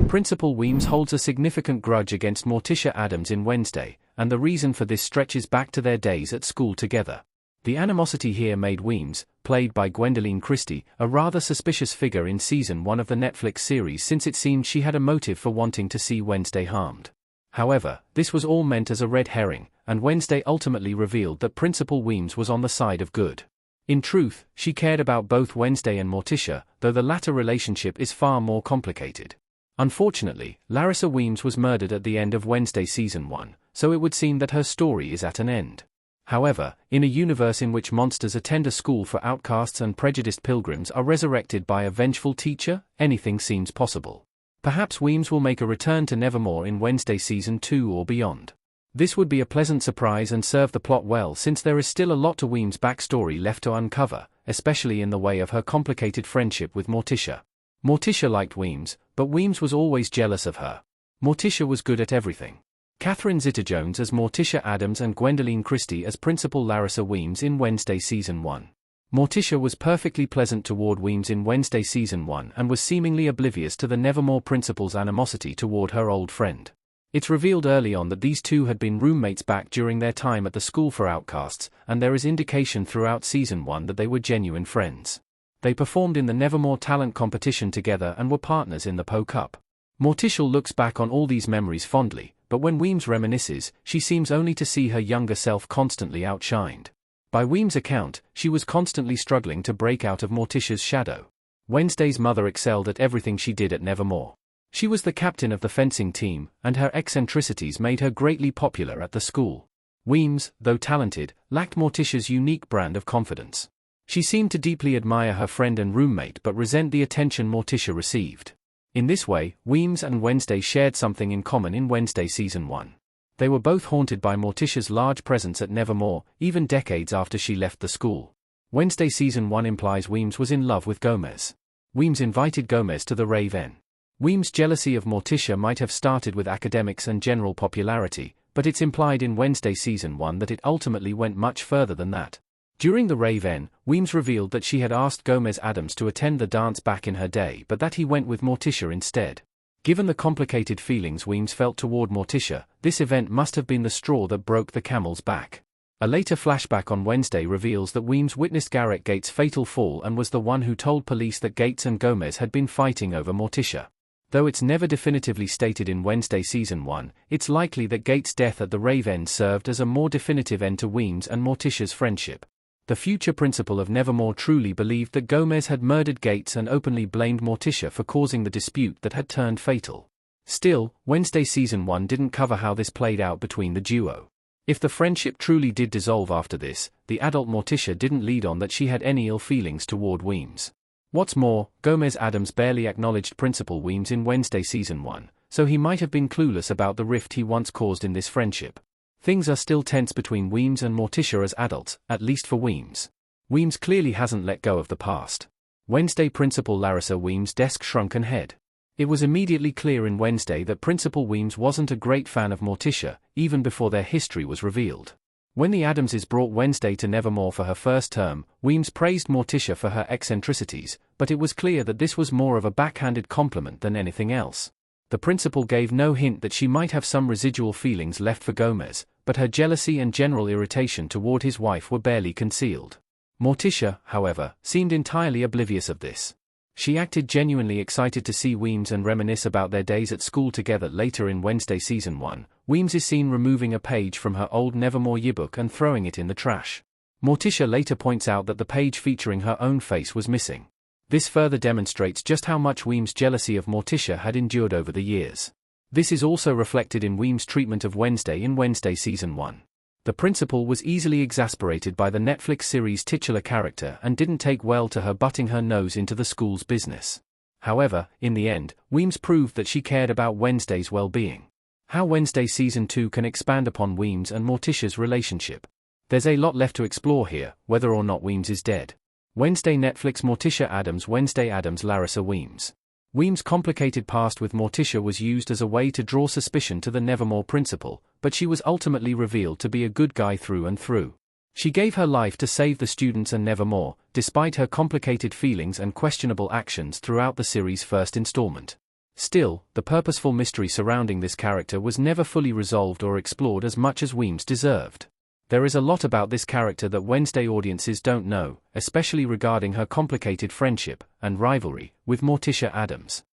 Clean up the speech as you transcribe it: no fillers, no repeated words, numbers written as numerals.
Principal Weems holds a significant grudge against Morticia Addams in Wednesday, and the reason for this stretches back to their days at school together. The animosity here made Weems, played by Gwendoline Christie, a rather suspicious figure in Season 1 of the Netflix series since it seemed she had a motive for wanting to see Wednesday harmed. However, this was all meant as a red herring, and Wednesday ultimately revealed that Principal Weems was on the side of good. In truth, she cared about both Wednesday and Morticia, though the latter relationship is far more complicated. Unfortunately, Larissa Weems was murdered at the end of Wednesday Season 1, so it would seem that her story is at an end. However, in a universe in which monsters attend a school for outcasts and prejudiced pilgrims are resurrected by a vengeful teacher, anything seems possible. Perhaps Weems will make a return to Nevermore in Wednesday Season 2 or beyond. This would be a pleasant surprise and serve the plot well since there is still a lot to Weems' backstory left to uncover, especially in the way of her complicated friendship with Morticia. Morticia liked Weems, but Weems was always jealous of her. Morticia was good at everything. Catherine Zeta-Jones as Morticia Addams and Gwendoline Christie as Principal Larissa Weems in Wednesday Season 1. Morticia was perfectly pleasant toward Weems in Wednesday Season 1 and was seemingly oblivious to the Nevermore principal's animosity toward her old friend. It's revealed early on that these two had been roommates back during their time at the school for outcasts, and there is indication throughout Season 1 that they were genuine friends. They performed in the Nevermore talent competition together and were partners in the Po Cup. Morticia looks back on all these memories fondly, but when Weems reminisces, she seems only to see her younger self constantly outshined. By Weems' account, she was constantly struggling to break out of Morticia's shadow. Wednesday's mother excelled at everything she did at Nevermore. She was the captain of the fencing team, and her eccentricities made her greatly popular at the school. Weems, though talented, lacked Morticia's unique brand of confidence. She seemed to deeply admire her friend and roommate but resent the attention Morticia received. In this way, Weems and Wednesday shared something in common in Wednesday Season 1. They were both haunted by Morticia's large presence at Nevermore, even decades after she left the school. Wednesday Season 1 implies Weems was in love with Gomez. Weems invited Gomez to the rave-in. Weems' jealousy of Morticia might have started with academics and general popularity, but it's implied in Wednesday Season 1 that it ultimately went much further than that. During the rave-in, Weems revealed that she had asked Gomez Addams to attend the dance back in her day but that he went with Morticia instead. Given the complicated feelings Weems felt toward Morticia, this event must have been the straw that broke the camel's back. A later flashback on Wednesday reveals that Weems witnessed Garrett Gates' fatal fall and was the one who told police that Gates and Gomez had been fighting over Morticia. Though it's never definitively stated in Wednesday Season 1, it's likely that Gates' death at the rave-in served as a more definitive end to Weems and Morticia's friendship. The future principal of Nevermore truly believed that Gomez had murdered Gates and openly blamed Morticia for causing the dispute that had turned fatal. Still, Wednesday Season 1 didn't cover how this played out between the duo. If the friendship truly did dissolve after this, the adult Morticia didn't lead on that she had any ill feelings toward Weems. What's more, Gomez Addams barely acknowledged Principal Weems in Wednesday Season 1, so he might have been clueless about the rift he once caused in this friendship. Things are still tense between Weems and Morticia as adults, at least for Weems. Weems clearly hasn't let go of the past. Wednesday Principal Larissa Weems' desk shrunken head. It was immediately clear in Wednesday that Principal Weems wasn't a great fan of Morticia, even before their history was revealed. When the Addamses brought Wednesday to Nevermore for her first term, Weems praised Morticia for her eccentricities, but it was clear that this was more of a backhanded compliment than anything else. The principal gave no hint that she might have some residual feelings left for Gomez, but her jealousy and general irritation toward his wife were barely concealed. Morticia, however, seemed entirely oblivious of this. She acted genuinely excited to see Weems and reminisce about their days at school together. Later in Wednesday Season 1, Weems is seen removing a page from her old Nevermore yearbook and throwing it in the trash. Morticia later points out that the page featuring her own face was missing. This further demonstrates just how much Weems' jealousy of Morticia had endured over the years. This is also reflected in Weems' treatment of Wednesday in Wednesday Season 1. The principal was easily exasperated by the Netflix series' titular character and didn't take well to her butting her nose into the school's business. However, in the end, Weems proved that she cared about Wednesday's well-being. How Wednesday Season 2 can expand upon Weems and Morticia's relationship. There's a lot left to explore here, whether or not Weems is dead. Wednesday Netflix Morticia Addams Wednesday Addams Larissa Weems. Weems' complicated past with Morticia was used as a way to draw suspicion to the Nevermore principal, but she was ultimately revealed to be a good guy through and through. She gave her life to save the students and Nevermore, despite her complicated feelings and questionable actions throughout the series' first installment. Still, the purposeful mystery surrounding this character was never fully resolved or explored as much as Weems deserved. There is a lot about this character that Wednesday audiences don't know, especially regarding her complicated friendship and rivalry with Morticia Addams.